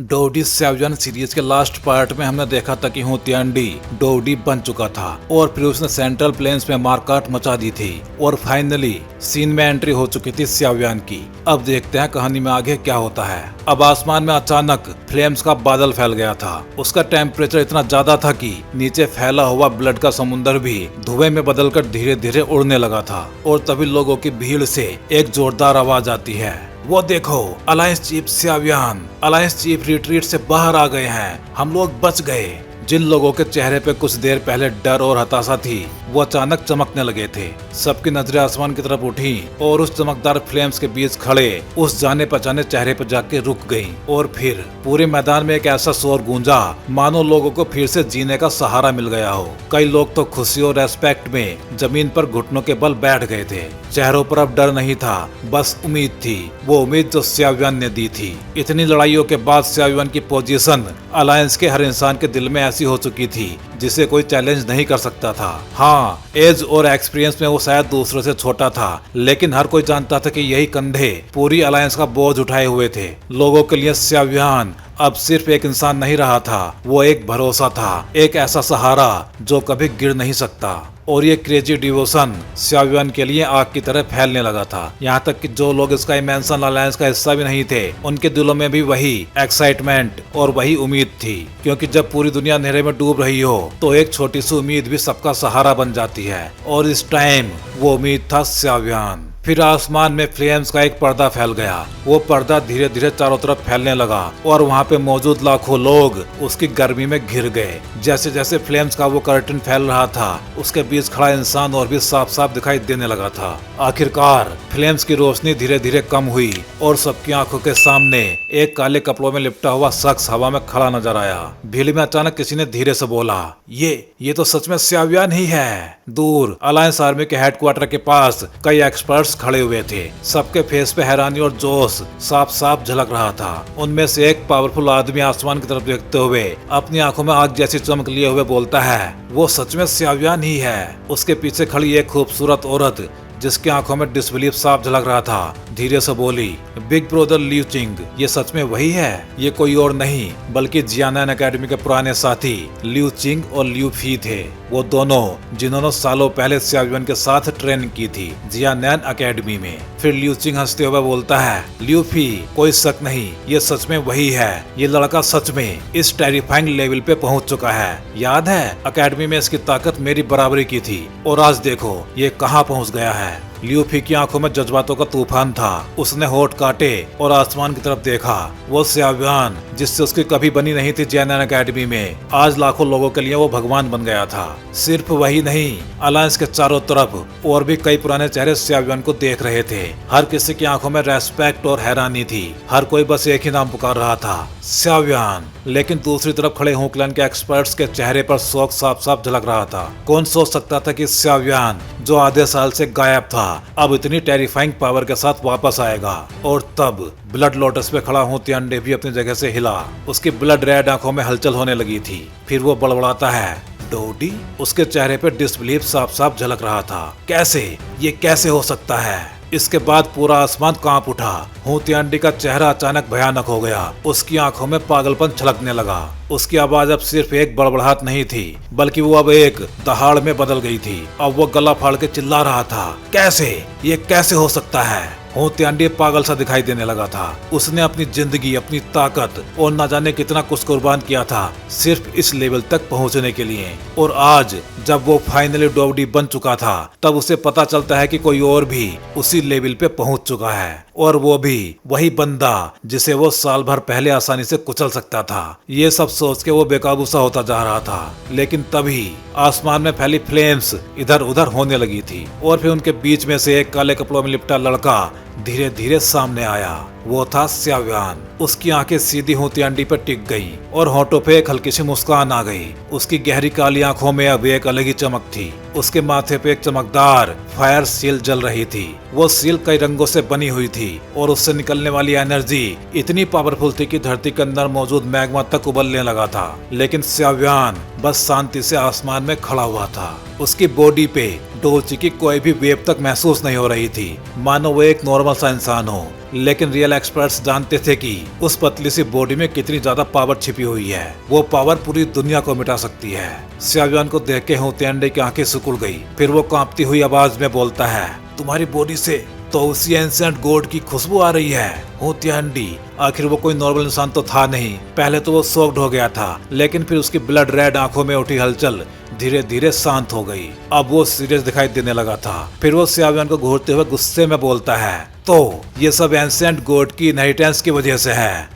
डोडी सैवियन series के last part में हमने देखा था कि हुतियांडी डोडी बन चुका था और फिर उसने सेंट्रल प्लेन्स में मारकाट मचा दी थी और फाइनली सीन में एंट्री हो चुकी थी सैवियन की। अब देखते हैं कहानी में आगे क्या होता है। अब आसमान में अचानक फ्लेम्स का बादल फैल गया था। उसका टेम्परेचर इतना ज्यादा था कि नीचे फैला हुआ ब्लड का समुंदर भी धुएं में बदलकर धीरे धीरे उड़ने लगा था। और तभी लोगों की भीड़ से एक जोरदार आवाज आती है, वो देखो, alliance chief Savion, alliance chief retreat से बाहर आ गए हैं, हम लोग बच गए। जिन लोगों के चेहरे पे कुछ देर पहले डर और हताशा थी वो अचानक चमकने लगे थे। सबकी नजरें आसमान की तरफ उठी और उस चमकदार फ्लेम्स के बीच खड़े उस जाने पहचाने चेहरे पर जाके रुक गईं। और फिर पूरे मैदान में एक ऐसा शोर गूंजा मानो लोगों को फिर से जीने का सहारा मिल गया हो। कई लोग तो खुशी और रेस्पेक्ट में जमीन पर घुटनों के बल बैठ गए थे। चेहरों पर अब डर नहीं था, बस उम्मीद थी, वो उम्मीद जो सैवियन ने दी थी। इतनी लड़ाइयों के बाद सैवियन की पोजीशन अलायंस के हर इंसान के दिल में ऐसी हो चुकी थी जिसे कोई चैलेंज नहीं कर सकता था। हाँ, एज और एक्सपीरियंस में वो शायद दूसरों से छोटा था, लेकिन हर कोई जानता था कि यही कंधे पूरी अलायंस का बोझ उठाए हुए थे। लोगों के लिए सैवियन अब सिर्फ एक इंसान नहीं रहा था, वो एक भरोसा था, एक ऐसा सहारा जो कभी गिर नहीं सकता। और ये क्रेजी डिवोशन सैवियन के लिए आग की तरह फैलने लगा था। यहाँ तक कि जो लोग स्काई मैंशन अलायंस का हिस्सा भी नहीं थे, उनके दिलों में भी वही एक्साइटमेंट और वही उम्मीद थी। क्योंकि जब पूरी दुनिया अंधेरे में डूब रही हो तो एक छोटी सी उम्मीद भी सबका सहारा बन जाती है। और इस टाइम वो उम्मीद था सैवियन। फिर आसमान में फ्लेम्स का एक पर्दा फैल गया। वो पर्दा धीरे धीरे चारों तरफ फैलने लगा और वहाँ पे मौजूद लाखों लोग उसकी गर्मी में घिर गए। जैसे जैसे फ्लेम्स का वो कर्टन फैल रहा था, उसके बीच खड़ा इंसान और भी साफ साफ दिखाई देने लगा था। आखिरकार फ्लेम्स की रोशनी धीरे धीरे कम हुई और सबकी आंखों के सामने एक काले कपड़ों में लिपटा हुआ शख्स हवा में खड़ा नजर आया। भीड़ में अचानक किसी ने धीरे से बोला, ये तो सच में सैवियन ही है। दूर अलायंस आर्मी के हेडक्वार्टर के पास कई एक्सपर्ट्स खड़े हुए थे। सबके फेस पे हैरानी और जोश साफ साफ झलक रहा था। उनमें से एक पावरफुल आदमी आसमान की तरफ देखते हुए अपनी आंखों में आग जैसी चमक लिए हुए बोलता है, वो सच में सैवियन ही है। उसके पीछे खड़ी एक खूबसूरत औरत जिसकी आंखों में डिसबिलीफ साफ झलक रहा था, धीरे से बोली, बिग ब्रदर लियू चिंग, ये सच में वही है? ये कोई और नहीं बल्कि जियानैन एकेडमी के पुराने साथी लियू चिंग और लियू फी थे। वो दोनों जिन्होंने सालों पहले सैवियन के साथ ट्रेनिंग की थी जियानैन एकेडमी में। फिर लियू चिंग हंसते हुए बोलता है, लियू फी, कोई शक नहीं, ये सच में वही है। ये लड़का सच में इस टेरिफाइंग लेवल पे पहुंच चुका है। याद है, एकेडमी में इसकी ताकत मेरी बराबरी की थी और आज देखो ये कहाँ पहुंच गया है। लियू फी की आंखों में जज्बातों का तूफान था। उसने होठ काटे और आसमान की तरफ देखा। वो सैवियन जिससे उसकी कभी बनी नहीं थी जियानैन एकेडमी में, आज लाखों लोगों के लिए वो भगवान बन गया था। सिर्फ वही नहीं, अलायंस के चारों तरफ और भी कई पुराने चेहरे सैवियन को देख रहे थे। हर किसी की आंखों में रेस्पेक्ट और हैरानी थी। हर कोई बस एक ही नाम पुकार रहा था, सैवियन। लेकिन दूसरी तरफ खड़े हुकलैंड के एक्सपर्ट्स के चेहरे पर शौक साफ साफ झलक रहा था। कौन सोच सकता था कि सैवियन जो आधे साल से गायब था अब इतनी टेरिफाइंग पावर के साथ वापस आएगा। और तब ब्लड लोटस पे खड़ा हुतियांडी भी अपनी जगह से हिला। उसकी ब्लड रेड आंखों में हलचल होने लगी थी। फिर वो बड़बड़ाता है, डोडी? उसके चेहरे पे डिसबिलीफ साफ साफ झलक रहा था। कैसे? ये कैसे हो सकता है? इसके बाद पूरा आसमान कांप उठा। हुतियांडी का चेहरा अचानक भयानक हो गया। उसकी आंखों में पागलपन छलकने लगा। उसकी आवाज अब सिर्फ एक बड़बड़ाहट नहीं थी बल्कि वो अब एक दहाड़ में बदल गई थी। अब वो गला फाड़ के चिल्ला रहा था, कैसे? ये कैसे हो सकता है? हुतियांडी पागल सा दिखाई देने लगा था। उसने अपनी जिंदगी, अपनी ताकत और न जाने कितना कुछ कुर्बान किया था सिर्फ इस लेवल तक पहुंचने के लिए। और आज जब वो फाइनली डोडी बन चुका था तब उसे पता चलता है कि कोई और भी उसी लेवल पे पहुंच चुका है, और वो भी वही बंदा जिसे वो साल भर पहले आसानी से कुचल सकता था। ये सब सोच के वो बेकाबू सा होता जा रहा था। लेकिन तभी आसमान में फैली फ्लेम्स इधर उधर होने लगी थी और फिर उनके बीच में से एक काले कपड़ों में लिपटा लड़का धीरे धीरे सामने आया। वो था सैवियन। उसकी आंखें सीधी हुतियांडी पर टिक गईं और होठों पे एक हल्की सी मुस्कान आ गई। उसकी गहरी काली आंखों में अब एक अलग ही चमक थी। उसके माथे पे एक चमकदार फायर सील जल रही थी। वो सील कई रंगों से बनी हुई थी और उससे निकलने वाली एनर्जी इतनी पावरफुल थी कि धरती के अंदर मौजूद मैग्मा तक उबलने लगा था। लेकिन सैवियन बस शांति से आसमान में खड़ा हुआ था। उसकी बॉडी पे डोलची की कोई भी वेव तक महसूस नहीं हो रही थी, मानो वो एक नॉर्मल सा इंसान हो। लेकिन रियल एक्सपर्ट्स जानते थे कि उस पतली सी बॉडी में कितनी ज्यादा पावर छिपी हुई है। वो पावर पूरी दुनिया को मिटा सकती है। xiaoyan को देख के होतियांडी की आंखें सिकुड़ गई। फिर वो कांपती हुई आवाज में बोलता है, तुम्हारी बॉडी से तो उसी एंशिएंट गॉड की खुशबू आ रही है। होतियांडी, आखिर वो कोई नॉर्मल इंसान तो था नहीं। पहले तो वो शॉक्ड हो गया था, लेकिन फिर उसकी ब्लड रेड आंखों में उठी हलचल धीरे धीरे शांत हो गई। अब वो सीरियस दिखाई देने लगा था। फिर वो xiaoyan को घूरते हुए गुस्से में बोलता है, तो ये सब एंशिएंट गॉड की इनहेरिटेंस की वजह से है।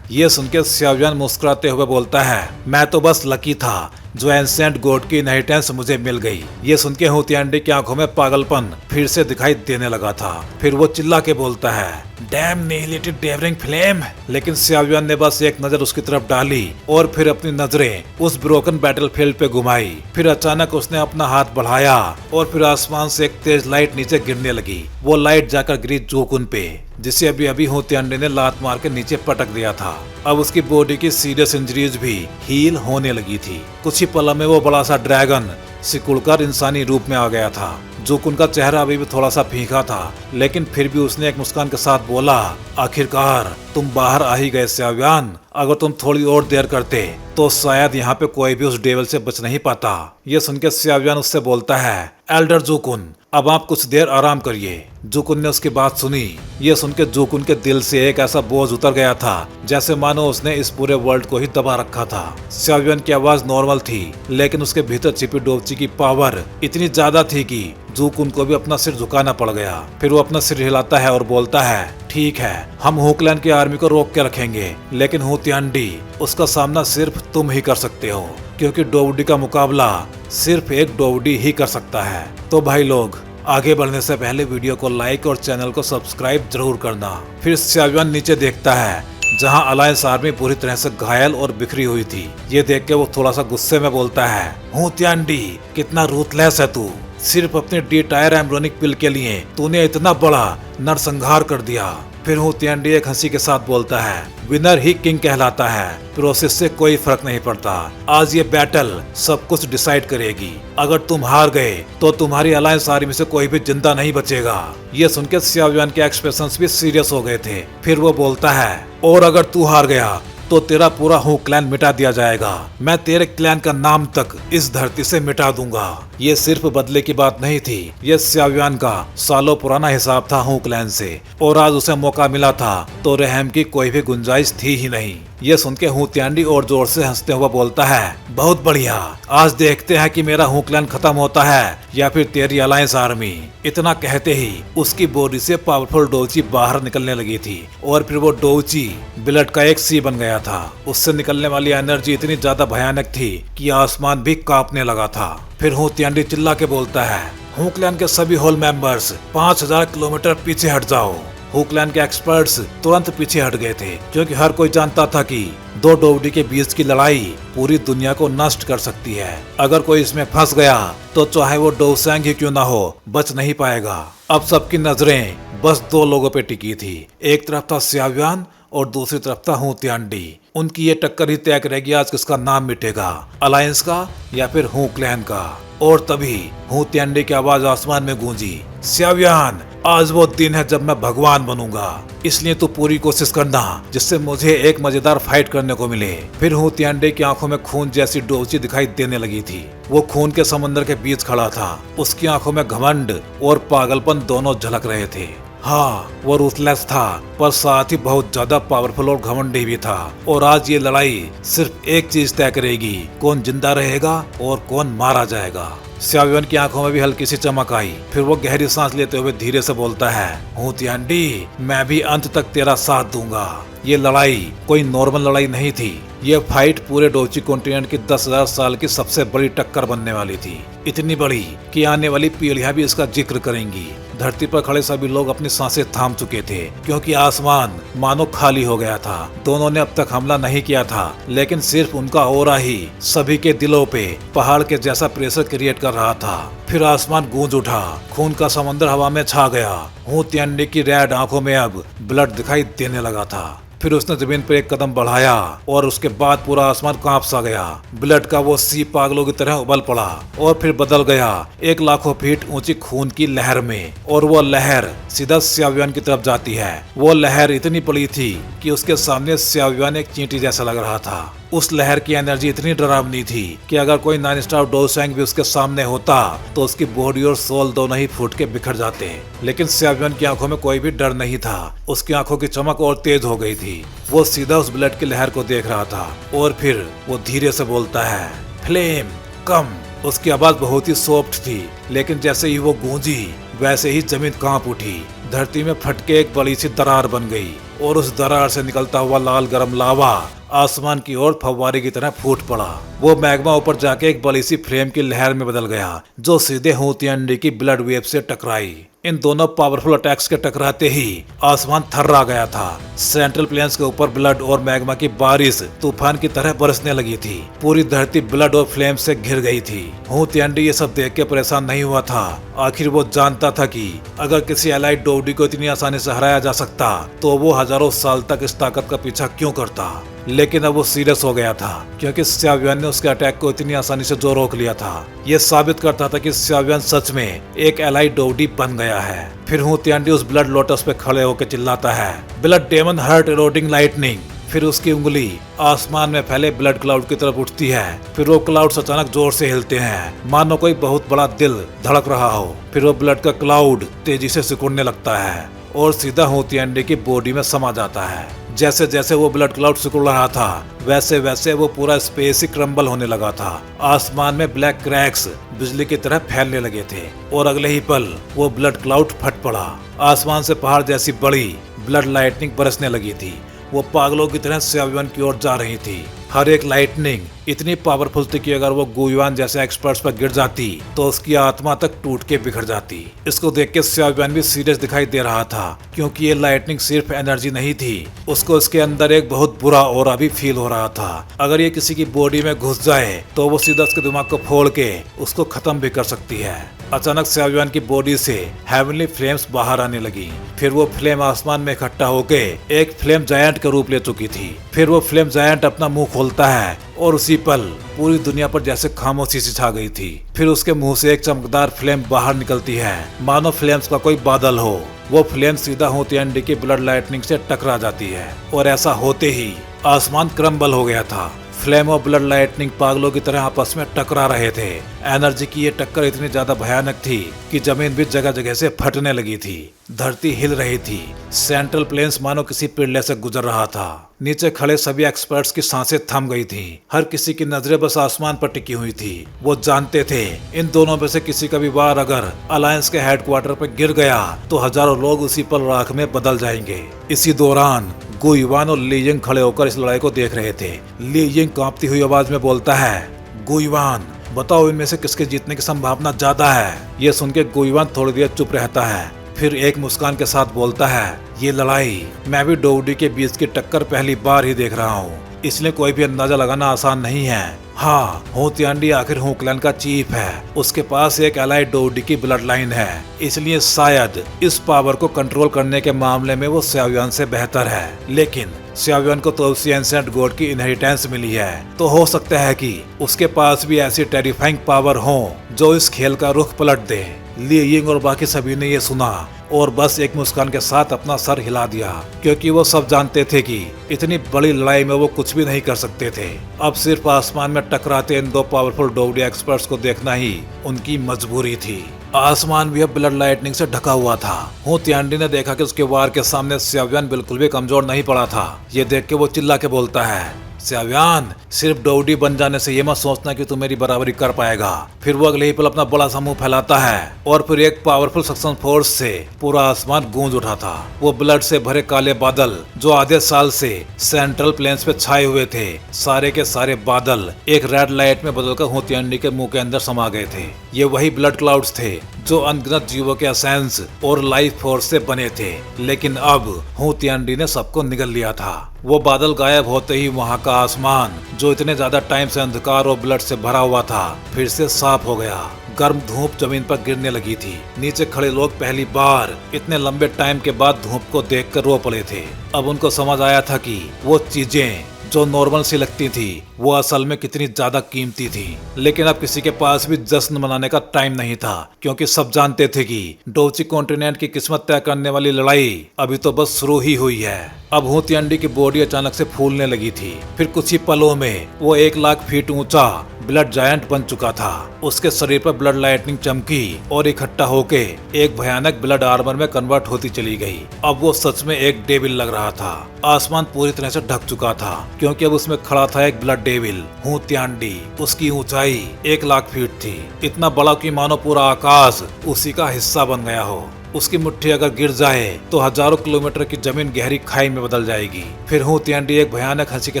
ये सुनकर xiaoyan मुस्कुराते हुए बोलता है, मैं तो बस लकी था जो एंशिएंट गॉड की इनहेरिटेंस मुझे मिल गई। ये सुन के होतियांडी की आंखों में पागलपन फिर से दिखाई देने लगा था। फिर वो चिल्ला के बोलता है, डैम निहिलेटेड डेवरिंग फ्लेम। लेकिन xiaoyan ने बस एक नजर उसकी तरफ डाली और फिर अपनी नजरें उस ब्रोकन बैटलफील्ड पे घुमाई। फिर अचानक उसने अपना हाथ बढ़ाया और फिर आसमान से एक तेज लाइट नीचे गिरने लगी। वो लाइट जाकर गिरी जो कुन पे, जिसे अभी अभी होतियांडी ने लात मार के नीचे पटक दिया था। अब उसकी बॉडी की सीरियस इंजरीज भी हील होने लगी थी। कुछ ही पल में वो बड़ा सा ड्रैगन सिकुड़कर इंसानी रूप में आ गया था। जोकुन का चेहरा अभी भी थोड़ा सा फीका था, लेकिन फिर भी उसने एक मुस्कान के साथ बोला, आखिरकार तुम बाहर आ ही गए xiaoyan। अगर तुम थोड़ी और देर करते तो शायद यहाँ पे कोई भी उस डेविल से बच नहीं पाता। ये सुनकर xiaoyan उससे बोलता है, एल्डर जोकुन, अब आप कुछ देर आराम करिए। जोकुन ने उसकी बात सुनी। ये सुनकर जोकुन के दिल से एक ऐसा बोझ उतर गया था जैसे मानो उसने इस पूरे वर्ल्ड को ही दबा रखा था। xiaoyan की आवाज नॉर्मल थी, लेकिन उसके भीतर छिपी डोबची की पावर इतनी ज्यादा थी कि जोकुन को भी अपना सिर झुकाना पड़ गया। फिर वो अपना सिर हिलाता है और बोलता है, ठीक है, हम हुकलैंड की आर्मी को रोक के रखेंगे, लेकिन होतियांडी, उसका सामना सिर्फ तुम ही कर सकते हो, क्योंकि डोवडी का मुकाबला सिर्फ एक डोवडी ही कर सकता है। तो भाई लोग, आगे बढ़ने से पहले वीडियो को लाइक और चैनल को सब्सक्राइब जरूर करना। फिर xiaoyan नीचे देखता है जहां अलायंस आर्मी पूरी तरह से घायल और बिखरी हुई थी। ये देख के वो थोड़ा सा गुस्से में बोलता है, होतियांडी, कितना रूथलेस है तू। सिर्फ अपने डी टायर एम्ब्रोनिक पिल के लिए तूने इतना बड़ा नरसंहार कर दिया। फिर होतियांडी एक हंसी के साथ बोलता है, विनर ही किंग कहलाता है, प्रोसेस से कोई फर्क नहीं पड़ता। आज ये बैटल सब कुछ डिसाइड करेगी। अगर तुम हार गए तो तुम्हारी अलायंस आर्मी से कोई भी जिंदा नहीं बचेगा। ये सुनकर xiaoyan के एक्सप्रेशंस भी सीरियस हो गए थे। फिर वो बोलता है, और अगर तू हार गया तो तेरा पूरा हु क्लैन मिटा दिया जाएगा। मैं तेरे क्लैन का नाम तक इस धरती से मिटा दूंगा। ये सिर्फ बदले की बात नहीं थी, ये xiaoyan का सालों पुराना हिसाब था हु क्लैन से, और आज उसे मौका मिला था तो रहम की कोई भी गुंजाइश थी ही नहीं। ये सुन के होतियांडी और जोर से हंसते हुए बोलता है, बहुत बढ़िया, आज देखते हैं कि मेरा हु क्लैन खत्म होता है या फिर तेरी अलायंस आर्मी। इतना कहते ही उसकी बॉडी से पावरफुल डोची बाहर निकलने लगी थी और फिर वो डोची ब्लड का एक सी बन गया था। उससे निकलने वाली एनर्जी इतनी ज्यादा भयानक थी कि आसमान भी कांपने लगा था। फिर होतियांडी चिल्ला के बोलता है, हु क्लैन के सभी होल मेंबर्स 5000 किलोमीटर पीछे हट जाओ। हु क्लैन के एक्सपर्ट्स तुरंत पीछे हट गए थे, क्योंकि हर कोई जानता था कि दो डोवडी के बीच की लड़ाई पूरी दुनिया को नष्ट कर सकती है। अगर कोई इसमें फंस गया तो चाहे वो डोवसैंग ही क्यों ना हो, बच नहीं पाएगा। अब सबकी नजरें बस दो लोगों पे टिकी थी। एक तरफ था xiaoyan और दूसरी तरफ था होतियांडी। उनकी ये टक्कर ही तय करेगी आज किसका नाम मिटेगा, अलायंस का या फिर हु क्लैन का। और तभी होतियांडी की आवाज आसमान में गूंजी, xiaoyan, आज वो दिन है जब मैं भगवान बनूंगा, इसलिए तू पूरी कोशिश करना जिससे मुझे एक मजेदार फाइट करने को मिले। फिर होतियांडी की आंखों में खून जैसी डोची दिखाई देने लगी थी। वो खून के समंदर के बीच खड़ा था। उसकी आंखों में घमंड और पागलपन दोनों झलक रहे थे। हाँ, वो रूथलेस था, पर साथ ही बहुत ज्यादा पावरफुल और घमंडी भी था। और आज ये लड़ाई सिर्फ एक चीज तय करेगी, कौन जिंदा रहेगा और कौन मारा जाएगा। xiaoyan की आंखों में भी हल्की सी चमक आई। फिर वो गहरी सांस लेते हुए धीरे से बोलता है, होतियांडी, मैं भी अंत तक तेरा साथ दूंगा। ये लड़ाई कोई नॉर्मल लड़ाई नहीं थी। ये फाइट पूरे डोची कॉन्टिनेंट की 10,000 साल की सबसे बड़ी टक्कर बनने वाली थी। इतनी बड़ी कि आने वाली पीढ़ियां भी इसका जिक्र करेंगी। धरती पर खड़े सभी लोग अपनी सांसें थाम चुके थे, क्योंकि आसमान मानो खाली हो गया था। दोनों ने अब तक हमला नहीं किया था, लेकिन सिर्फ उनका ऑरा ही सभी के दिलों पे पहाड़ के जैसा प्रेशर क्रिएट कर रहा था। फिर आसमान गूंज उठा, खून का समंदर हवा में छा गया। होतियांडी की रेड आंखों में अब ब्लड दिखाई देने लगा था। फिर उसने जमीन पर एक कदम बढ़ाया और उसके बाद पूरा आसमान कांप सा गया। ब्लड का वो सी पागलों की तरह उबल पड़ा और फिर बदल गया एक लाखों फीट ऊंची खून की लहर में, और वो लहर सीधा स्याव्यान की तरफ जाती है। वो लहर इतनी बड़ी थी कि उसके सामने स्याव्यान एक चींटी जैसा लग रहा था। उस लहर की एनर्जी इतनी डरावनी थी कि अगर कोई 9 स्टार डोसेंग भी उसके सामने होता तो उसकी बॉडी और सोल दोनों ही फूट के बिखर जाते। लेकिन स्याव्यान की आंखों में कोई भी डर नहीं था। उसकी आंखों की चमक और तेज हो गई थी। वो सीधा उस ब्लड की लहर को देख रहा था और फिर वो धीरे से बोलता है, फ्लेम कम। उसकी आवाज बहुत ही सॉफ्ट थी, लेकिन जैसे ही वो गूंजी वैसे ही जमीन कांप उठी। धरती में फटके एक बड़ी सी दरार बन गई और उस दरार से निकलता हुआ लाल गरम लावा आसमान की ओर फव्वारे की तरह फूट पड़ा। वो मैग्मा ऊपर जाके एक बड़ी सी फ्लेम की लहर में बदल गया, जो सीधे हूतियांडी की ब्लड वेव से टकराई। इन दोनों पावरफुल अटैक्स के टकराते ही आसमान थर्रा गया था। सेंट्रल प्लेन्स के ऊपर ब्लड और मैग्मा की बारिश तूफान की तरह बरसने लगी थी। पूरी धरती ब्लड और फ्लेम से घिर गई थी। हूतियांडी ये सब देख के परेशान नहीं हुआ था। आखिर वो जानता था कि अगर किसी एलाइड डोडी को इतनी आसानी से हराया जा सकता तो वो हजारों साल तक इस ताकत का पीछा क्यों करता। लेकिन अब वो सीरियस हो गया था, क्योंकि स्याव्यान ने उसके अटैक को इतनी आसानी से जो रोक लिया था, ये साबित करता था कि स्याव्यान सच में एक एलाइड डोडी बन गया है। फिर हूतियांडी उस ब्लड लोटस पे खड़े होकर चिल्लाता है, blood demon heart eroding lightning. फिर उसकी उंगली आसमान में फैले ब्लड क्लाउड की तरफ उठती है। फिर वो क्लाउड्स अचानक जोर से हिलते हैं, मानो कोई बहुत बड़ा दिल धड़क रहा हो। फिर वो ब्लड का क्लाउड तेजी से सिकुड़ने लगता है और सीधा हूतियांडी की बॉडी में समा जाता है। जैसे जैसे वो ब्लड क्लाउड सिकुड़ रहा था वैसे वैसे वो पूरा स्पेस ही क्रम्बल होने लगा था। आसमान में ब्लैक क्रैक्स बिजली की तरह फैलने लगे थे और अगले ही पल वो ब्लड क्लाउड फट पड़ा। आसमान से पहाड़ जैसी बड़ी ब्लड लाइटनिंग बरसने लगी थी। वो पागलों की तरह स्याव्यान की ओर जा रही थी। हर एक लाइटनिंग इतनी पावरफुल थी कि अगर वो गुयुआन जैसे एक्सपर्ट्स पर गिर जाती तो उसकी आत्मा तक टूट के बिखर जाती। इसको देख के स्याव्यान भी सीरियस दिखाई दे रहा था, क्योंकि ये लाइटनिंग सिर्फ एनर्जी नहीं थी, उसको इसके अंदर एक बहुत बुरा ऑरा भी फील हो रहा था। अगर ये किसी की बॉडी में घुस जाए तो वो सीधा उसके दिमाग को फोड़ के उसको खत्म भी कर सकती है। अचानक स्याव्यान की बॉडी से हेवनली फ्लेम्स बाहर आने लगी। फिर वो फ्लेम आसमान में इकट्ठा होके एक फ्लेम जायंट का रूप ले चुकी थी। फिर वो फ्लेम जायंट अपना मुंह खोलता है और उसी पल पूरी दुनिया पर जैसे खामोशी सी छा गई थी। फिर उसके मुंह से एक चमकदार फ्लेम बाहर निकलती है, मानो फ्लेम्स का कोई बादल हो। वो फ्लेम सीधा हूतियांडी की ब्लड लाइटनिंग से टकरा जाती है और ऐसा होते ही आसमान क्रम्बल हो गया था। फ्लेम और ब्लड लाइटनिंग पागलों की तरह आपस में टकरा रहे थे। एनर्जी की ये टक्कर इतनी ज्यादा भयानक थी कि जमीन भी जगह जगह से फटने लगी थी। धरती हिल रही थी। सेंट्रल प्लेन्स मानो किसी पिंडे से गुजर रहा था। नीचे खड़े सभी एक्सपर्ट्स की सांसें थम गई थी। हर किसी की नजरें बस आसमान पर टिकी हुई थी। वो जानते थे इन दोनों में से किसी का भी वार अगर अलायंस के हेडक्वार्टर पर गिर गया तो हजारों लोग उसी पल राख में बदल जाएंगे। इसी दौरान गुयुआन और ली यिंग खड़े होकर इस लड़ाई को देख रहे थे। ली यिंग कांपती हुई आवाज में बोलता है, गुयुआन बताओ इनमें से किसके जीतने की संभावना ज्यादा है। ये सुन के गुयुआन थोड़ी देर चुप रहता है, फिर एक मुस्कान के साथ बोलता है, ये लड़ाई मैं भी डोडी के बीच की टक्कर पहली बार ही देख रहा हूँ, इसलिए कोई भी अंदाजा लगाना आसान नहीं है। हाँ, हूतियांडी आखिर हू क्लैन का चीफ है, उसके पास एक एलाइड डोडी की ब्लड लाइन है, इसलिए शायद इस पावर को कंट्रोल करने के मामले में वो स्याव्यान से बेहतर है। लेकिन स्याव्यान को तो उसी एंसेंट गॉड की इनहेरिटेंस मिली है, तो हो सकता है कि उसके पास भी ऐसी टेरिफाइंग पावर हो जो इस खेल का रुख पलट दे। ली यिंग और बाकी सभी ने ये सुना और बस एक मुस्कान के साथ अपना सर हिला दिया, क्योंकि वो सब जानते थे कि इतनी बड़ी लड़ाई में वो कुछ भी नहीं कर सकते थे। अब सिर्फ आसमान में टकराते इन दो पावरफुल डोडी एक्सपर्ट्स को देखना ही उनकी मजबूरी थी। आसमान भी अब ब्लड लाइटनिंग से ढका हुआ था। हूतियांडी ने देखा कि उसके वार के सामने स्याव्यान बिल्कुल भी कमजोर नहीं पड़ा था। ये देख के वो चिल्ला के बोलता है, स्याव्यान सिर्फ डोडी बन जाने से ये मत सोचना कि तू मेरी बराबरी कर पाएगा। फिर वो अगले ही पल अपना बड़ा समूह फैलाता है और फिर एक पावरफुल सक्शन फोर्स से पूरा आसमान गूंज उठा था। वो ब्लड से भरे काले बादल जो आधे साल से सेंट्रल प्लेन्स पे छाए हुए थे, सारे के सारे बादल एक रेड लाइट में बदलकर हूतियांडी के मुंह के अंदर समा गए थे। ये वही ब्लड क्लाउड्स थे जो अनगिनत जीवों के एसेंस और लाइफ फोर्स से बने थे, लेकिन अब हूतियांडी ने सबको निगल लिया था। वो बादल गायब होते ही वहाँ का आसमान जो इतने ज्यादा टाइम से अंधकार और ब्लड से भरा हुआ था फिर से साफ हो गया। गर्म धूप जमीन पर गिरने लगी थी। नीचे खड़े लोग पहली बार इतने लंबे टाइम के बाद धूप को देखकर रो पड़े थे। अब उनको समझ आया था कि वो चीजें जो नॉर्मल सी लगती थी वो असल में कितनी ज्यादा कीमती थी। लेकिन अब किसी के पास भी जश्न मनाने का टाइम नहीं था, क्योंकि सब जानते थे कि डोची कॉन्टिनेंट की किस्मत तय करने वाली लड़ाई अभी तो बस शुरू ही हुई है। अब हुतियांडी की बॉडी अचानक से फूलने लगी थी। फिर कुछ ही पलों में वो 1 लाख फीट ऊंचा ब्लड जायंट बन चुका था। उसके शरीर पर ब्लड लाइटनिंग चमकी और इकट्ठा होके एक भयानक ब्लड आर्मर में कन्वर्ट होती चली गई। अब वो सच में एक डेविल लग रहा था। आसमान पूरी तरह से ढक चुका था, क्योंकि अब उसमें खड़ा था एक ब्लड डेविल हुतियांडी। उसकी ऊंचाई 1 लाख फीट थी, इतना बड़ा कि मानो पूरा आकाश उसी का हिस्सा बन गया हो। उसकी मुट्ठी अगर गिर जाए तो हजारों किलोमीटर की जमीन गहरी खाई में बदल जाएगी। फिर हुतियांडी एक भयानक हंसी के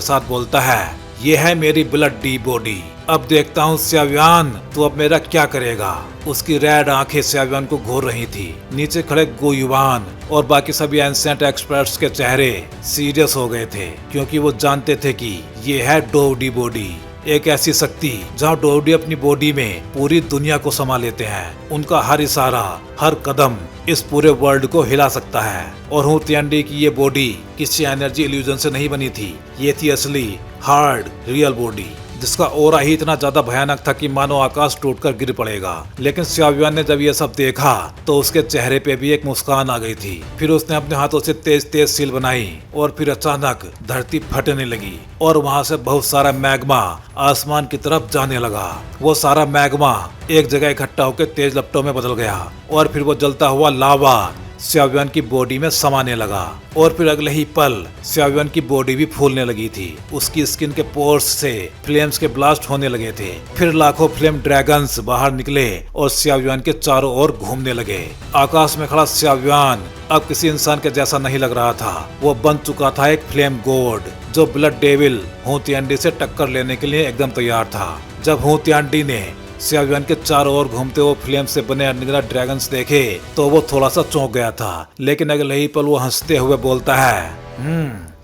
साथ बोलता है, ये है मेरी ब्लड डी बॉडी। अब देखता हूँ श्याव्यान, तू अब मेरा क्या करेगा। उसकी रेड आंखें श्याव्यान को घूर रही थी। नीचे खड़े गोयुवान और बाकी सभी एंसेंट एक्सपर्ट्स के चेहरे सीरियस हो गए थे, क्योंकि वो जानते थे कि ये है डोवडी बॉडी, एक ऐसी शक्ति जहाँ डोवडी अपनी बॉडी में पूरी दुनिया को समा लेते हैं। उनका हर इशारा, हर कदम इस पूरे वर्ल्ड को हिला सकता है। और हुतियांडी की ये बॉडी किसी एनर्जी इल्यूजन से नहीं बनी थी। ये थी असली हार्ड रियल बॉडी, जिसका ओरा ही इतना ज्यादा भयानक था कि मानो आकाश टूटकर गिर पड़ेगा। लेकिन श्याव्यान ने जब ये सब देखा तो उसके चेहरे पे भी एक मुस्कान आ गई थी। फिर उसने अपने हाथों से तेज तेज सील बनाई और फिर अचानक धरती फटने लगी और वहाँ से बहुत सारा मैग्मा आसमान की तरफ जाने लगा। वो सारा मैग्मा एक जगह इकट्ठा होकर तेज लपटों में बदल गया और फिर वो जलता हुआ लावा श्याव्यान की बॉडी में समाने लगा। और फिर अगले ही पल श्याव्यान की बॉडी भी फूलने लगी थी। उसकी स्किन के पोर्स से फ्लेम्स के ब्लास्ट होने लगे थे। फिर लाखों फ्लेम ड्रैगन्स बाहर निकले और श्याव्यान के चारों ओर घूमने लगे। आकाश में खड़ा श्याव्यान अब किसी इंसान के जैसा नहीं लग रहा था। वो बन चुका था एक फ्लेम गॉड, जो ब्लड डेविल हुतियांडी से टक्कर लेने के लिए एकदम तैयार था। जब हुतियांडी ने श्याव्यान के चारों ओर घूमते हुए फ्लेम से बने अनिद्रा ड्रैगन्स देखे तो वो थोड़ा सा चौंक गया था। लेकिन अगले ही पल वो हंसते हुए बोलता है,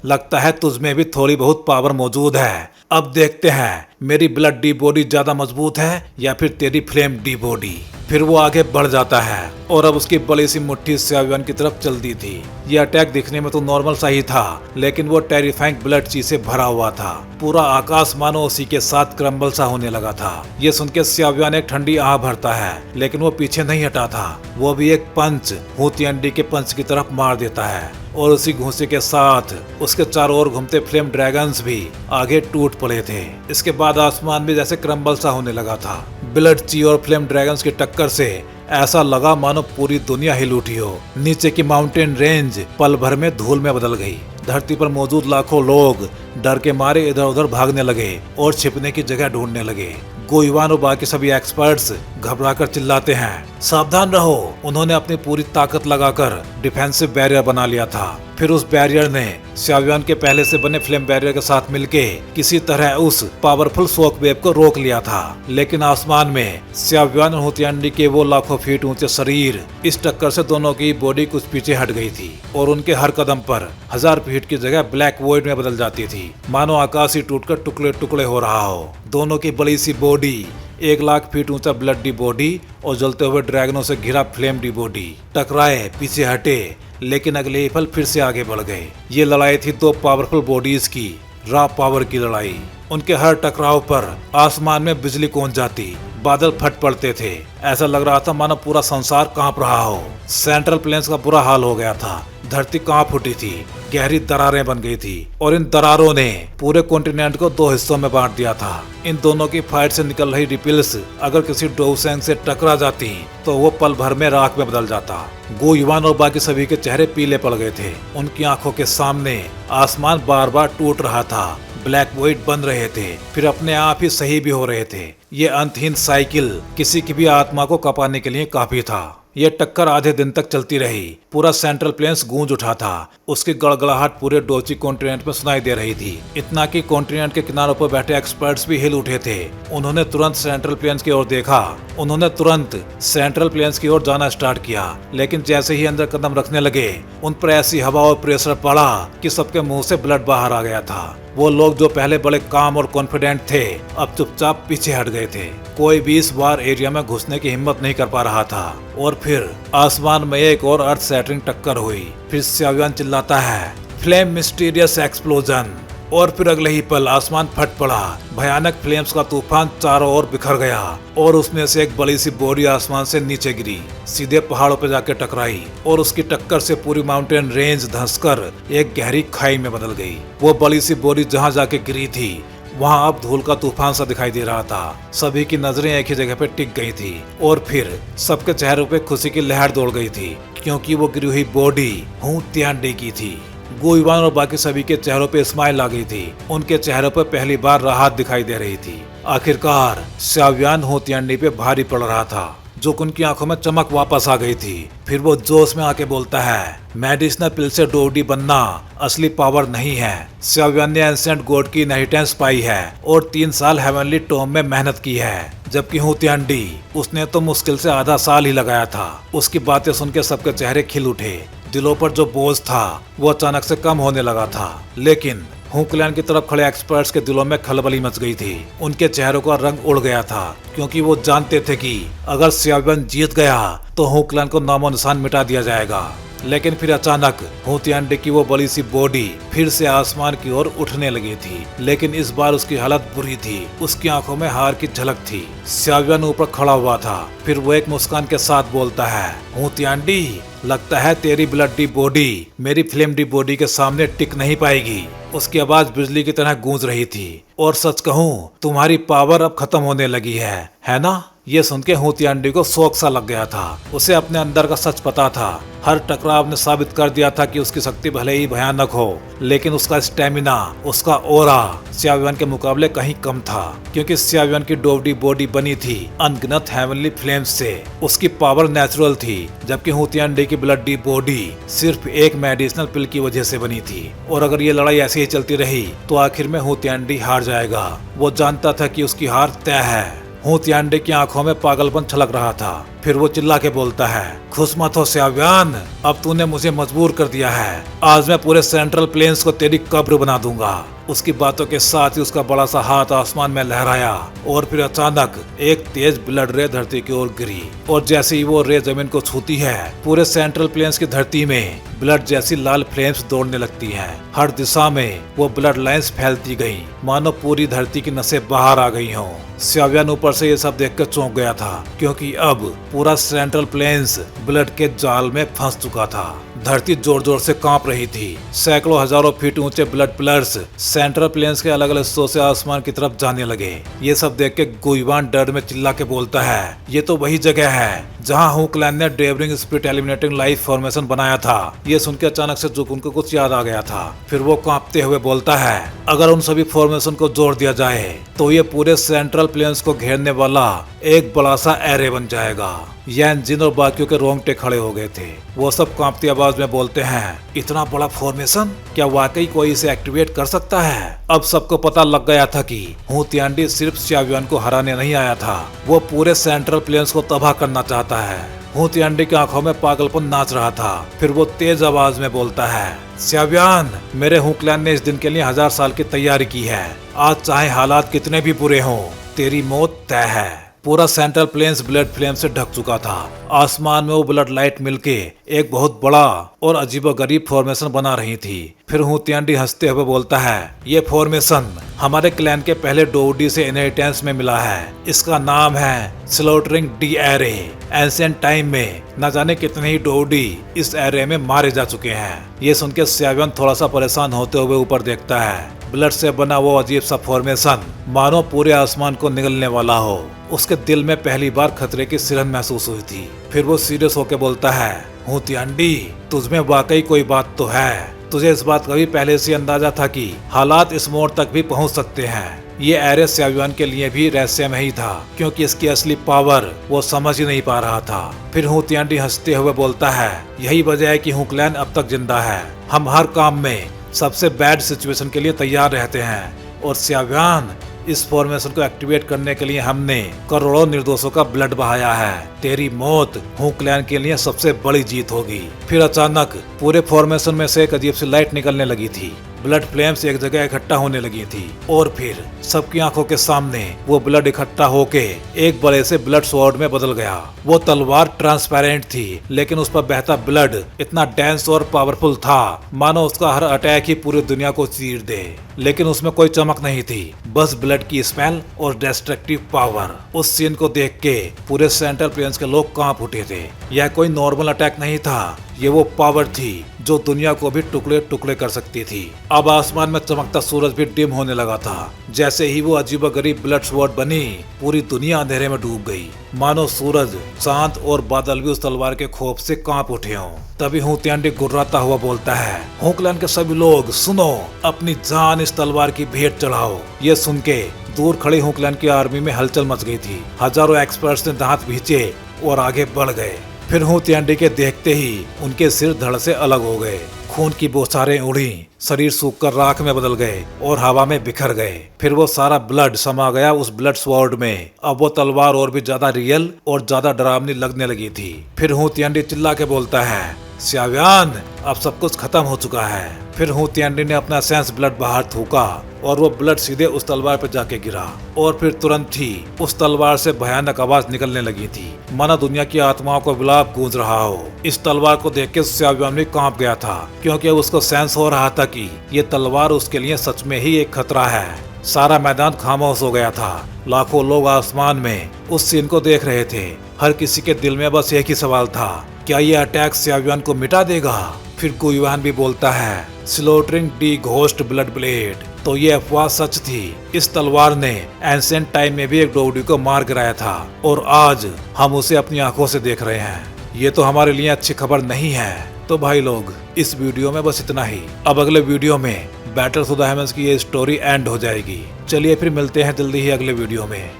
लगता है तुझमें भी थोड़ी बहुत पावर मौजूद है। अब देखते हैं मेरी ब्लड डी बॉडी ज्यादा मजबूत है या फिर तेरी फ्लेम डी बॉडी। फिर वो आगे बढ़ जाता है और अब उसकी बड़ी सी मुट्ठी श्याव्यान की तरफ चल दी थी। ये अटैक दिखने में तो नॉर्मल सा ही था, लेकिन वो टेरिफाइंग ब्लड ची से भरा हुआ था। पूरा आकाश मानो उसी के साथ क्रम्बल सा होने लगा था। ये सुन के श्याव्यान एक ठंडी आह भरता है, लेकिन वो पीछे नहीं हटा था। वो भी एक पंच हुतियांडी के पंच की तरफ मार देता है और उसी घूंसे के साथ उसके चारों ओर घूमते फ्लेम ड्रैगन्स भी आगे टूट पड़े थे। इसके बाद आसमान भी जैसे क्रम्बल सा होने लगा था। ब्लड ची और फ्लेम ड्रैगन्स की टक्कर से ऐसा लगा मानो पूरी दुनिया हिल उठी हो। नीचे की माउंटेन रेंज पल भर में धूल में बदल गई। धरती पर मौजूद लाखों लोग डर के मारे इधर उधर भागने लगे और छिपने की जगह ढूंढने लगे। गोइवान और बाकी सभी एक्सपर्ट्स घबराकर चिल्लाते हैं, सावधान रहो। उन्होंने अपनी पूरी ताकत लगाकर डिफेंसिव बैरियर बना लिया था। फिर उस बैरियर ने श्याव्यान के पहले से बने फ्लेम बैरियर के साथ मिलके किसी तरह उस पावरफुल शॉक वेव को रोक लिया था। लेकिन आसमान में श्याव्यान और हुतियांडी के वो लाखों फीट ऊंचे शरीर, इस टक्कर से दोनों की बॉडी कुछ पीछे हट गई थी और उनके हर कदम पर 1000 फीट की जगह ब्लैक वॉइड में बदल जाती थी, मानो आकाश ही टूटकर टुकड़े टुकड़े हो रहा हो। दोनों की बड़ी सी बॉडी, 1 लाख फीट ऊंचा ब्लड डी बॉडी और जलते हुए ड्रैगनों से घिरा फ्लेम डी बॉडी टकराए, पीछे हटे, लेकिन अगले ही पल फिर से आगे बढ़ गए। ये लड़ाई थी दो पावरफुल बॉडीज की, रॉ पावर की लड़ाई। उनके हर टकराव पर आसमान में बिजली कौंध जाती, बादल फट पड़ते थे। ऐसा लग रहा था मानो पूरा संसार कांप रहा हो। सेंट्रल प्लेन्स का बुरा हाल हो गया था। धरती कांप उठी थी, गहरी दरारें बन गई थी और इन दरारों ने पूरे कॉन्टिनेंट को 2 हिस्सों में बांट दिया था। इन दोनों की फाइट से निकल रही रिपल्स अगर किसी डोवसेंग से टकरा जाती तो वो पल भर में राख में बदल जाता। गोयुवान और बाकी सभी के चेहरे पीले पड़ गए थे। उनकी आंखों के सामने आसमान बार बार टूट रहा था, ब्लैक वॉइड बन रहे थे, फिर अपने आप ही सही भी हो रहे थे। ये अंतहीन साइकिल किसी की भी आत्मा को कपाने के लिए काफी था। ये टक्कर आधे दिन तक चलती रही। पूरा सेंट्रल प्लेन्स गूंज उठा था। उसकी गड़गड़ाहट पूरे डोची कॉन्टिनेंट में सुनाई दे रही थी। इतना कि कॉन्टिनेंट के किनारों पर बैठे एक्सपर्ट्स भी हिल उठे थे। उन्होंने तुरंत सेंट्रल प्लेन्स की ओर देखा। उन्होंने तुरंत सेंट्रल प्लेन्स की ओर जाना स्टार्ट किया। लेकिन जैसे ही अंदर कदम रखने लगे, उन पर ऐसी हवा और प्रेशर पड़ा कि सबके मुंह से ब्लड बाहर आ गया था। वो लोग जो पहले बड़े काम और कॉन्फिडेंट थे अब चुपचाप पीछे हट गए थे। कोई भी इस बार एरिया में घुसने की हिम्मत नहीं कर पा रहा था। और फिर आसमान में एक और अर्थ सैटरिंग टक्कर हुई। फिर xiaoyan चिल्लाता है, फ्लेम मिस्टीरियस एक्सप्लोजन। और फिर अगले ही पल आसमान फट पड़ा। भयानक फ्लेम्स का तूफान चारों ओर बिखर गया और उसमें से एक बड़ी सी बॉडी आसमान से नीचे गिरी, सीधे पहाड़ों पर जाके टकराई और उसकी टक्कर से पूरी माउंटेन रेंज धंसकर एक गहरी खाई में बदल गई। वो बड़ी सी बॉडी जहाँ जाके गिरी थी वहाँ अब धूल का तूफान सा दिखाई दे रहा था। सभी की नजरें एक ही जगह पे टिक गई थी और फिर सबके चेहरों पे खुशी की लहर दौड़ गई थी, क्योंकि वो गिरी हुई बॉडी हू तियांडी की थी। गुइवान और बाकी सभी के चेहरों पे स्माइल आ गई थी। उनके चेहरों पर पहली बार राहत दिखाई दे रही थी। आखिरकार xiaoyan हू तियांडी पे भारी पड़ रहा था, जो उनकी आंखों में चमक वापस आ गई थी। फिर वो जोश में आके बोलता है, मेडिसिनल पिल से डोडी बनना असली पावर नहीं है। xiaoyan ने एंसेंट गॉड की इनहेरिटेंस पाई है और 3 साल हेवनली टॉम में मेहनत की है, जबकि हू तियांडी उसने तो मुश्किल से आधा साल ही लगाया था। उसकी बातें सुन के सबके चेहरे खिल उठे। दिलों पर जो बोझ था वो अचानक से कम होने लगा था। लेकिन हू क्लैन की तरफ खड़े एक्सपर्ट्स के दिलों में खलबली मच गई थी। उनके चेहरों का रंग उड़ गया था, क्योंकि वो जानते थे कि अगर xiaoyan जीत गया तो हू क्लैन को नामो निशान मिटा दिया जाएगा। लेकिन फिर अचानक हू तियांडी की वो बड़ी सी बॉडी फिर से आसमान की ओर उठने लगी थी, लेकिन इस बार उसकी हालत बुरी थी। उसकी आंखों में हार की झलक थी। xiaoyan ऊपर खड़ा हुआ था। फिर वो एक मुस्कान के साथ बोलता है, हू तियांडी, लगता है तेरी ब्लडी बॉडी मेरी फ्लेम डी बॉडी के सामने टिक नहीं पाएगी। उसकी आवाज बिजली की तरह गूंज रही थी। और सच कहूँ, तुम्हारी पावर अब खत्म होने लगी है ना? ये सुन के हू तियांडी को शौक सा लग गया था। उसे अपने अंदर का सच पता था। हर टकराव ने साबित कर दिया था कि उसकी शक्ति भले ही भयानक हो, लेकिन उसका स्टेमिना, उसका ओरा xiaoyan के मुकाबले कहीं कम था, क्योंकि xiaoyan की डोवडी बॉडी बनी थी अनगिनत हेवनली फ्लेम्स से। उसकी पावर नेचुरल थी, जबकि हू तियांडी की ब्लडी बॉडी सिर्फ एक मेडिसिनल पिल की वजह से बनी थी। और अगर ये लड़ाई ऐसे ही चलती रही तो आखिर में हू तियांडी हार जाएगा। वो जानता था कि उसकी हार तय है। हू तियांडी की आंखों में पागलपन छलक रहा था। फिर वो चिल्ला के बोलता है, खुश मत हो xiaoyan, अब तूने मुझे मजबूर कर दिया है। आज मैं पूरे सेंट्रल प्लेन्स को तेरी कब्र बना दूंगा। उसकी बातों के साथ ही उसका बड़ा सा हाथ आसमान में लहराया और फिर अचानक एक तेज ब्लड रे धरती की ओर गिरी। और जैसे ही वो रे जमीन को छूती है, पूरे सेंट्रल प्लेन्स की धरती में ब्लड जैसी लाल फ्लेम्स दौड़ने लगती हैं। हर दिशा में वो ब्लड लाइंस फैलती गईं, मानो पूरी धरती की नसें बाहर आ गई हों। xiaoyan ऊपर से ये सब देखकर चौंक गया था, क्योंकि अब पूरा सेंट्रल प्लेन्स ब्लड के जाल में फंस चुका था। धरती जोर जोर से कांप रही थी। सैकड़ों हजारों फीट ऊंचे ब्लड पिलर्स सेंट्रल प्लेन्स के अलग अलग हिस्सों से आसमान की तरफ जाने लगे। ये सब देख के गुइवान डर में चिल्ला के बोलता है, ये तो वही जगह है जहाँ हू क्लैन ने डेवरिंग स्पिरिट एलिमिनेटिंग लाइफ फॉर्मेशन बनाया था। ये सुन के अचानक से जुकुन को कुछ याद आ गया था। फिर वो कांपते हुए बोलता है, अगर उन सभी फॉर्मेशन को जोड़ दिया जाए तो ये पूरे सेंट्रल प्लेन्स को घेरने वाला एक बड़ा सा एरे बन जाएगा। यान जिन और बाकियों के रोंगटे खड़े हो गए थे। वो सब कांपती आवाज में बोलते हैं, इतना बड़ा फॉर्मेशन, क्या वाकई कोई इसे एक्टिवेट कर सकता है? अब सबको पता लग गया था कि हू तियांडी सिर्फ xiaoyan को हराने नहीं आया था, वो पूरे सेंट्रल प्लेन्स को तबाह करना चाहता है। हू तियांडी की आंखों में पागलपन नाच रहा था। फिर वो तेज आवाज में बोलता है, xiaoyan, मेरे हू क्लैन ने इस दिन के लिए 1000 साल की तैयारी की है। आज चाहे हालात कितने भी बुरे हों, तेरी मौत तय है। पूरा सेंट्रल प्लेन्स ब्लड फ्लेम से ढक चुका था। आसमान में वो ब्लड लाइट मिलके एक बहुत बड़ा और अजीबोगरीब फॉर्मेशन बना रही थी। फिर हू तियांडी हंसते हुए बोलता है, ये फॉर्मेशन हमारे क्लैन के पहले डोडी से इनहेरिटेंस में मिला है। इसका नाम है slaughtering D array. Ancient time में न जाने कितने ही डोडी इस एरे में मारे जा चुके हैं। ये सुन के xiaoyan थोड़ा सा परेशान होते हुए ऊपर देखता है। ब्लड से बना वो अजीब सा फॉर्मेशन मानो पूरे आसमान को निगलने वाला हो। उसके दिल में पहली बार खतरे की सिरन महसूस हुई थी। फिर वो सीरियस होकर बोलता है, हू तियांडी, तुझमें वाकई कोई बात तो है। तुझे इस बात का भी पहले से अंदाजा था कि हालात इस मोड़ तक भी पहुंच सकते हैं। ये एरे xiaoyan के लिए भी रहस्यमय ही था, क्योंकि इसकी असली पावर वो समझ ही नहीं पा रहा था। फिर हू तियांडी हंसते हुए बोलता है, यही वजह है कि हू क्लैन अब तक जिंदा है। हम हर काम में सबसे बैड सिचुएशन के लिए तैयार रहते हैं। और xiaoyan, इस फॉर्मेशन को एक्टिवेट करने के लिए हमने करोड़ों निर्दोषों का ब्लड बहाया है। तेरी मौत हू क्लैन के लिए सबसे बड़ी जीत होगी। फिर अचानक पूरे फॉर्मेशन में से एक अजीब सी लाइट निकलने लगी थी। ब्लड फ्लेम्स एक जगह इकट्ठा होने लगी थी और फिर सबकी आंखों के सामने वो ब्लड इकट्ठा होके एक बड़े से ब्लड स्वॉर्ड में बदल गया। वो तलवार ट्रांसपेरेंट थी, लेकिन उस पर बहता ब्लड इतना डेंस और पावरफुल था मानो उसका हर अटैक ही पूरी दुनिया को चीर दे। लेकिन उसमें कोई चमक नहीं थी, बस ब्लड की स्मेल और डिस्ट्रक्टिव पावर। उस सीन को देख के पूरे सेंट्रल प्लेन्स के लोग कांप उठे थे। यह कोई नॉर्मल अटैक नहीं था, ये वो पावर थी जो दुनिया को भी टुकड़े टुकड़े कर सकती थी। अब आसमान में चमकता सूरज भी डिम होने लगा था। जैसे ही वो अजीबोगरीब ब्लड स्वॉर्ड बनी, पूरी दुनिया अंधेरे में डूब गई, मानो सूरज, चांद और बादल भी उस तलवार के खौफ से कांप उठे हों। तभी हू तियांडी गुर्राता हुआ बोलता है, होकलैंड के सभी लोग सुनो, अपनी जान इस तलवार की भेंट चढ़ाओ। ये सुन के दूर खड़ी होकलैंड की आर्मी में हलचल मच गई थी। हजारों एक्सपर्ट्स ने दांत भींचे और आगे बढ़ गए। फिर हू तियांडी के देखते ही उनके सिर धड़ से अलग हो गए, खून की बौछारें उड़ी, शरीर सूखकर राख में बदल गए और हवा में बिखर गए। फिर वो सारा ब्लड समा गया उस ब्लड स्वॉर्ड में। अब वो तलवार और भी ज्यादा रियल और ज्यादा डरावनी लगने लगी थी। फिर हू तियांडी चिल्ला के बोलता है, श्याव्यान, अब सब कुछ खत्म हो चुका है। फिर हू तियांडी ने अपना सेंस ब्लड बाहर थूका और वो ब्लड सीधे उस तलवार पर जाके गिरा और फिर तुरंत ही उस तलवार से भयानक आवाज निकलने लगी थी, मानो दुनिया की आत्माओं को विलाप गूंज रहा हो। इस तलवार को देख के श्याव्यान भी कांप गया था, क्योंकि उसको सेंस हो रहा था कि ये तलवार उसके लिए सच में ही एक खतरा है। सारा मैदान खामोश हो गया था। लाखों लोग आसमान में उस सीन को देख रहे थे। हर किसी के दिल में बस एक ही सवाल था, क्या ये अटैक श्याव्यान को मिटा देगा? फिर गुयुआन भी बोलता है, स्लॉटरिंग दी घोस्ट ब्लड ब्लेड। तो ये अफवाह सच थी। इस तलवार ने एंशिएंट टाइम में भी एक डोडी को मार गिराया था और आज हम उसे अपनी आंखों से देख रहे हैं। ये तो हमारे लिए अच्छी खबर नहीं है। तो भाई लोग, इस वीडियो में बस इतना ही। अब अगले वीडियो में बैटल ऑफ द हेवंस की ये स्टोरी एंड हो जाएगी। चलिए फिर मिलते हैं जल्दी ही अगले वीडियो में।